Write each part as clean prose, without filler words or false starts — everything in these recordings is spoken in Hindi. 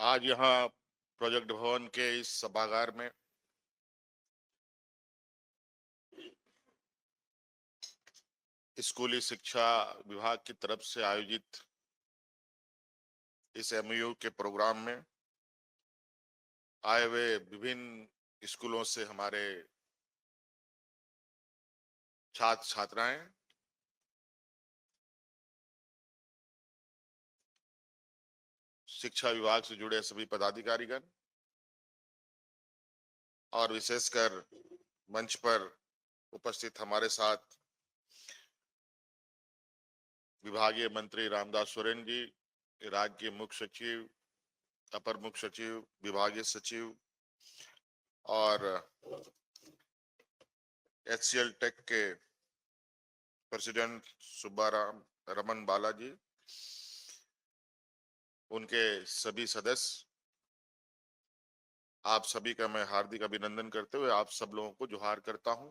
आज यहाँ प्रोजेक्ट भवन के इस सभागार में स्कूली शिक्षा विभाग की तरफ से आयोजित इस एमओयू के प्रोग्राम में आए हुए विभिन्न स्कूलों से हमारे छात्र छात्राएं शिक्षा विभाग से जुड़े सभी पदाधिकारीगण और विशेषकर मंच पर उपस्थित हमारे साथ विभागीय मंत्री रामदास सोरेन जी, राज्य के मुख्य सचिव, अपर मुख्य सचिव, विभागीय सचिव और एचसीएल टेक के प्रेसिडेंट सुब्बाराम रमन बालाजी, उनके सभी सदस्य, आप सभी का मैं हार्दिक अभिनंदन करते हुए आप सब लोगों को जोहार करता हूं।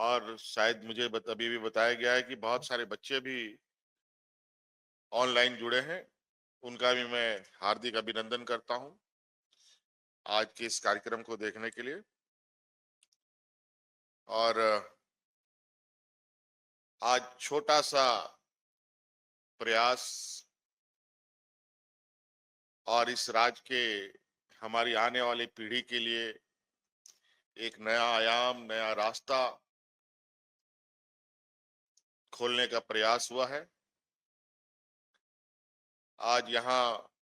और शायद मुझे अभी भी बताया गया है कि बहुत सारे बच्चे भी ऑनलाइन जुड़े हैं, उनका भी मैं हार्दिक अभिनंदन करता हूं आज के इस कार्यक्रम को देखने के लिए। और आज छोटा सा प्रयास और इस राज्य के हमारी आने वाली पीढ़ी के लिए एक नया आयाम, नया रास्ता खोलने का प्रयास हुआ है। आज यहाँ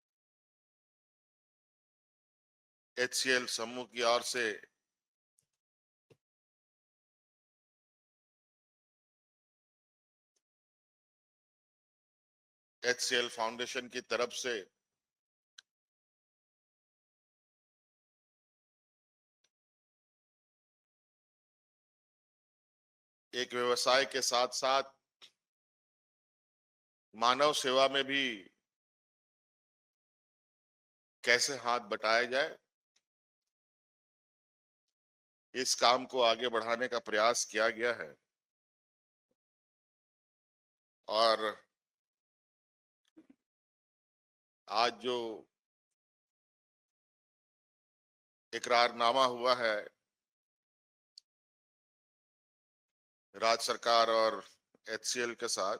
एचसीएल समूह की ओर से एचसीएल फाउंडेशन की तरफ से एक व्यवसाय के साथ साथ मानव सेवा में भी कैसे हाथ बटाया जाए, इस काम को आगे बढ़ाने का प्रयास किया गया है। और आज जो इकरारनामा हुआ है राज्य सरकार और एचसीएल के साथ,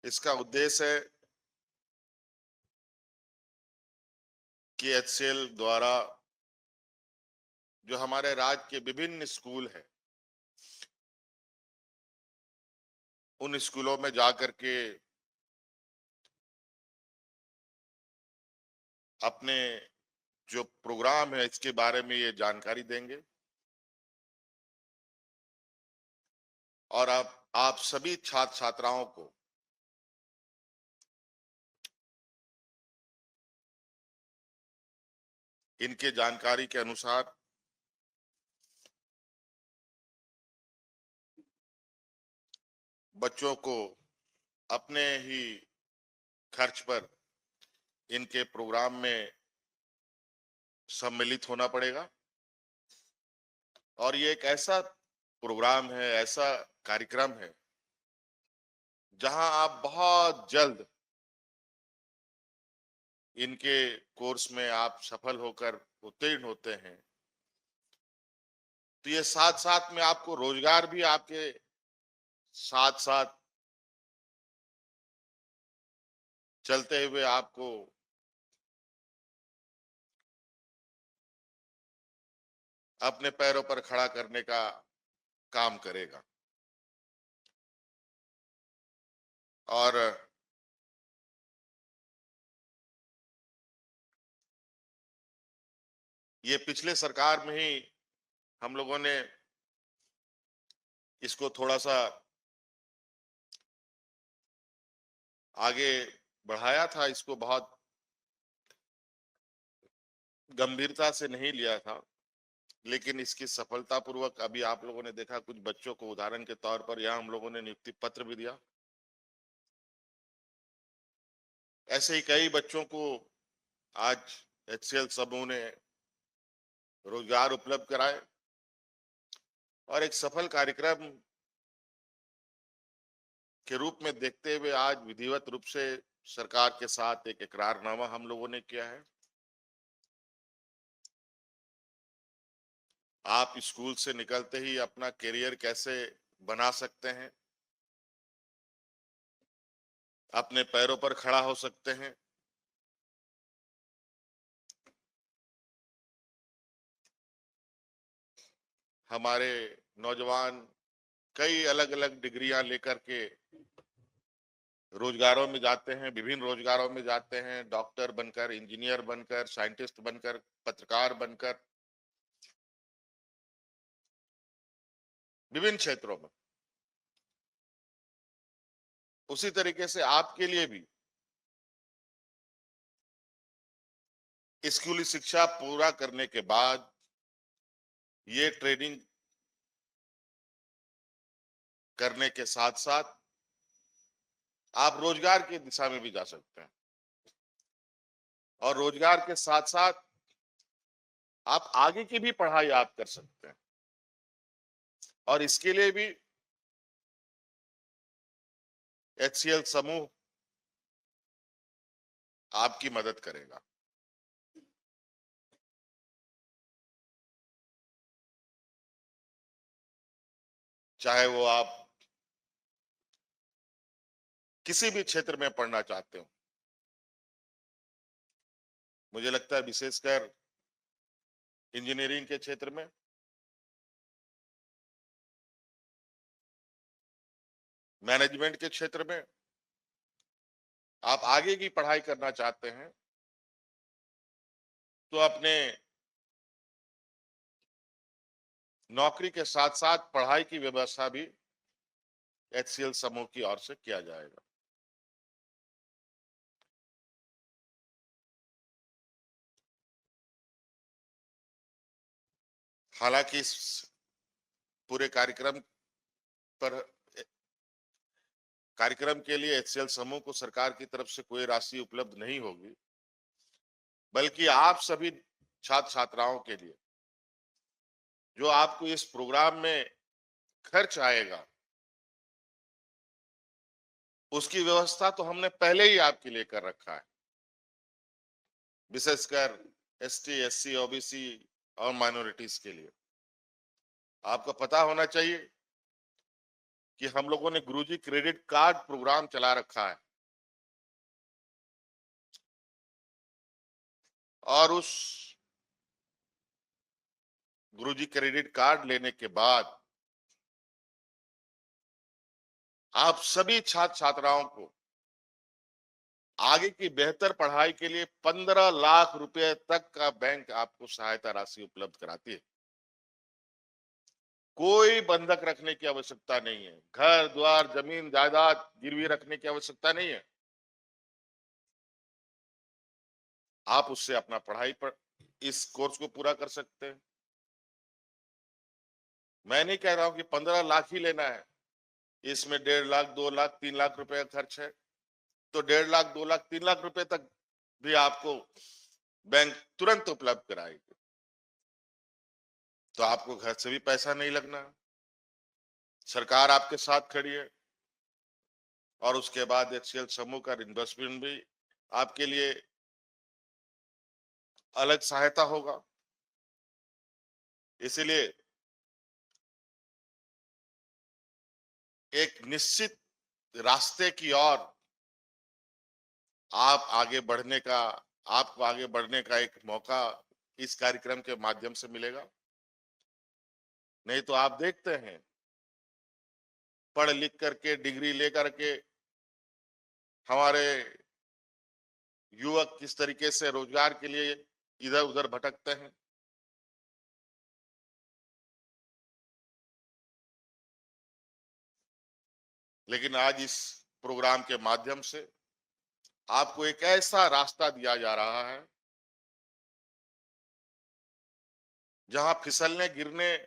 इसका उद्देश्य है कि एचसीएल द्वारा जो हमारे राज्य के विभिन्न स्कूल हैं, उन स्कूलों में जाकर के अपने जो प्रोग्राम है इसके बारे में ये जानकारी देंगे। और आप सभी छात्र छात्राओं को इनके जानकारी के अनुसार बच्चों को अपने ही खर्च पर इनके प्रोग्राम में सम्मिलित होना पड़ेगा। और ये एक ऐसा प्रोग्राम है, ऐसा कार्यक्रम है जहां आप बहुत जल्द इनके कोर्स में आप सफल होकर उत्तीर्ण होते हैं, तो ये साथ साथ में आपको रोजगार भी आपके साथ साथ चलते हुए आपको अपने पैरों पर खड़ा करने का काम करेगा। और ये पिछले सरकार में ही हम लोगों ने इसको थोड़ा सा आगे बढ़ाया था, इसको बहुत गंभीरता से नहीं लिया था, लेकिन इसकी सफलतापूर्वक अभी आप लोगों ने देखा, कुछ बच्चों को उदाहरण के तौर पर यहां हम लोगों ने नियुक्ति पत्र भी दिया। ऐसे ही कई बच्चों को आज एचसीएल समूह ने रोजगार उपलब्ध कराए और एक सफल कार्यक्रम के रूप में देखते हुए आज विधिवत रूप से सरकार के साथ एक इकरारनामा हम लोगों ने किया है। आप स्कूल से निकलते ही अपना करियर कैसे बना सकते हैं, अपने पैरों पर खड़ा हो सकते हैं, हमारे नौजवान कई अलग अलग डिग्रियां लेकर के रोजगारों में जाते हैं, विभिन्न रोजगारों में जाते हैं, डॉक्टर बनकर, इंजीनियर बनकर, साइंटिस्ट बनकर, पत्रकार बनकर, विभिन्न क्षेत्रों में। उसी तरीके से आपके लिए भी स्कूली शिक्षा पूरा करने के बाद ये ट्रेनिंग करने के साथ साथ आप रोजगार की दिशा में भी जा सकते हैं, और रोजगार के साथ साथ आप आगे की भी पढ़ाई आप कर सकते हैं, और इसके लिए भी HCL समूह आपकी मदद करेगा। चाहे वो आप किसी भी क्षेत्र में पढ़ना चाहते हो, मुझे लगता है विशेषकर इंजीनियरिंग के क्षेत्र में, मैनेजमेंट के क्षेत्र में आप आगे की पढ़ाई करना चाहते हैं, तो अपने नौकरी के साथ साथ पढ़ाई की व्यवस्था भी HCL समूह की ओर से किया जाएगा। हालांकि इस पूरे कार्यक्रम के लिए HCL समूह को सरकार की तरफ से कोई राशि उपलब्ध नहीं होगी, बल्कि आप सभी छात्र छात्राओं के लिए जो आपको इस प्रोग्राम में खर्च आएगा, उसकी व्यवस्था तो हमने पहले ही आपके लिए कर रखा है। विशेषकर ST, SC, OBC और माइनॉरिटीज के लिए आपको पता होना चाहिए कि हम लोगों ने गुरुजी क्रेडिट कार्ड प्रोग्राम चला रखा है, और उस गुरुजी क्रेडिट कार्ड लेने के बाद आप सभी छात्र छात्राओं को आगे की बेहतर पढ़ाई के लिए 15 लाख रुपए तक का बैंक आपको सहायता राशि उपलब्ध कराती है। कोई बंधक रखने की आवश्यकता नहीं है, घर द्वार जमीन जायदाद गिरवी रखने की आवश्यकता नहीं है। आप उससे अपना पढ़ाई पर इस कोर्स को पूरा कर सकते हैं। मैं नहीं कह रहा हूं कि 15 लाख ही लेना है, इसमें 1.5 लाख, 2 लाख, 3 लाख रुपए का खर्च है, तो 1.5 लाख, 2 लाख, 3 लाख रुपए तक भी आपको बैंक तुरंत उपलब्ध कराएगी। तो आपको घर से भी पैसा नहीं लगना, सरकार आपके साथ खड़ी है, और उसके बाद HCL समूह का इन्वेस्टमेंट भी आपके लिए अलग सहायता होगा। इसीलिए एक निश्चित रास्ते की ओर आपको आगे बढ़ने का एक मौका इस कार्यक्रम के माध्यम से मिलेगा। नहीं तो आप देखते हैं, पढ़ लिख करके डिग्री लेकर के हमारे युवक किस तरीके से रोजगार के लिए इधर उधर भटकते हैं। लेकिन आज इस प्रोग्राम के माध्यम से आपको एक ऐसा रास्ता दिया जा रहा है जहां फिसलने गिरने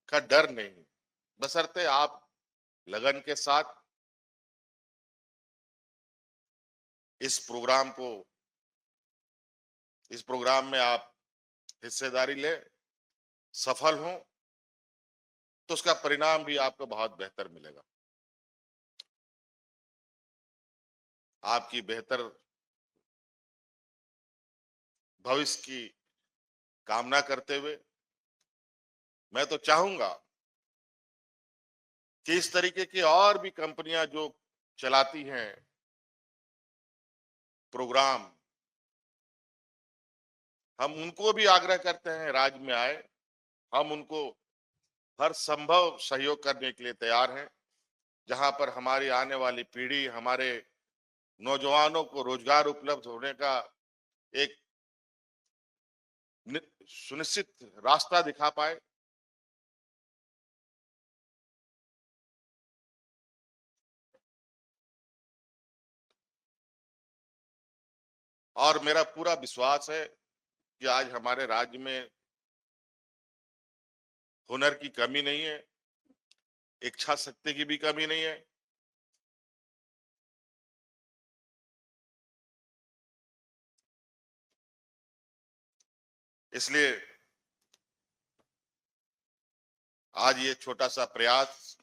का डर नहीं, बशर्ते आप लगन के साथ इस प्रोग्राम में आप हिस्सेदारी ले, सफल हों, तो उसका परिणाम भी आपको बहुत बेहतर मिलेगा। आपकी बेहतर भविष्य की कामना करते हुए मैं तो चाहूंगा कि इस तरीके की और भी कंपनियां जो चलाती हैं प्रोग्राम, हम उनको भी आग्रह करते हैं राज्य में आए। हम उनको हर संभव सहयोग करने के लिए तैयार हैं। जहां पर हमारी आने वाली पीढ़ी, हमारे नौजवानों को रोजगार उपलब्ध होने का एक सुनिश्चित रास्ता दिखा पाए। और मेरा पूरा विश्वास है कि आज हमारे राज्य में हुनर की कमी नहीं है, इच्छा शक्ति की भी कमी नहीं है। इसलिए आज ये छोटा सा प्रयास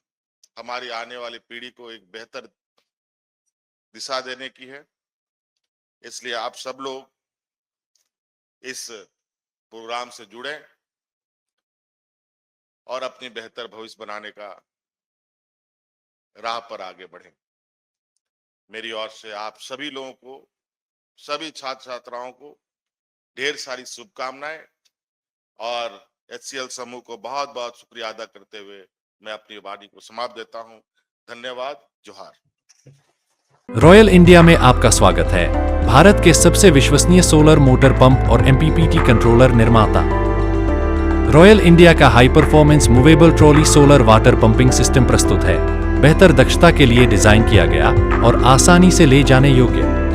हमारी आने वाली पीढ़ी को एक बेहतर दिशा देने की है। इसलिए आप सब लोग इस प्रोग्राम से जुड़ें और अपनी बेहतर भविष्य बनाने का राह पर आगे बढ़ें। मेरी ओर से आप सभी लोगों को, सभी छात्र छात्राओं को ढेर सारी शुभकामनाएं और HCL समूह को बहुत बहुत शुक्रिया अदा करते हुए मैं अपनी वाणी को समाप्त देता हूं। धन्यवाद। जोहार। रॉयल इंडिया में आपका स्वागत है। भारत के सबसे विश्वसनीय सोलर मोटर पंप और MPPT कंट्रोलर निर्माता रॉयल इंडिया का high performance movable trolley solar water pumping system प्रस्तुत है। बेहतर दक्षता के लिए डिजाइन किया गया और आसानी से ले जाने योग्य।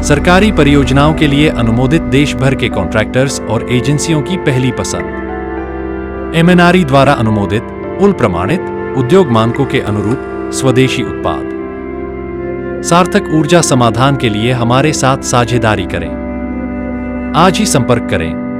सरकारी परियोजनाओं के लिए अनुमोदित देश भर के कॉन्ट्रैक्टर्स और एजेंसियों की पहली पसंद। MNRE द्वारा अनुमोदित, उल प्रमाणित, उद्योग मानकों के अनुरूप स्वदेशी उत्पाद। सार्थक ऊर्जा समाधान के लिए हमारे साथ साझेदारी करें। आज ही संपर्क करें।